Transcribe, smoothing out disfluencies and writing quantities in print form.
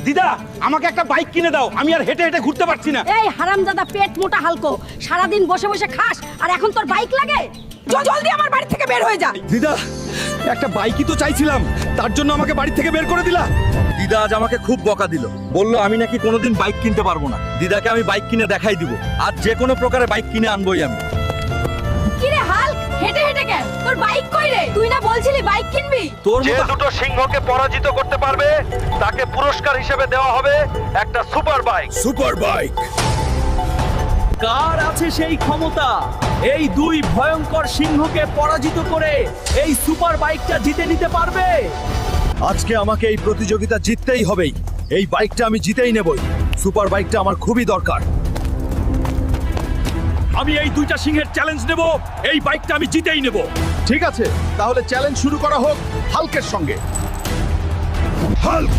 দিদা আমাকে একটা বাইক কিনে দাও, আমি আর হেঁটে হেঁটে ঘুরতে পারছি না। এই হারামজাদা পেট মোটা হালকো, সারাদিন বসে বসে খাস আর এখন তোর বাইক লাগে? জলদি আমার বাড়ি থেকে বের হয়ে যা। দিদা একটা বাইকই তো চাইছিলাম, তার জন্য আমাকে বাড়ি থেকে বের করে দিলা। দিদা আজ আমাকে খুব বকা দিল, বললো আমি নাকি কোনোদিন বাইক কিনতে পারবো না। দিদাকে আমি বাইক কিনে দেখাই দিব, আর যে কোনো প্রকারে বাইক কিনে আনবোই আমি। কি রে হাল্ক, হেঁটে হেঁটে কেন? তোর বাইক কই রে? তুই না বলছিলি বাইক কিনবি? তোর যে দুটো সিংহকে পরাজিত করতে পারবে তাকে পুরস্কার হিসেবে দেওয়া হবে একটা সুপার বাইক। Super bike. কার আছে সেই ক্ষমতা এই দুই ভয়ঙ্কর সিংহকে পরাজিত করে এই সুপার বাইকটা জিতে নিতে পারবে? আজকে আমাকে এই প্রতিযোগিতা জিততেই হবেই। এই বাইকটা আমি জিতেই নেবই। সুপার বাইকটা আমার খুবই দরকার। আমি এই দুইটা সিংহের চ্যালেঞ্জ নেব, এই বাইকটা আমি জিতেই নেব। ঠিক আছে, তাহলে চ্যালেঞ্জ শুরু করা হোক হাল্কের সঙ্গে। হাল্ক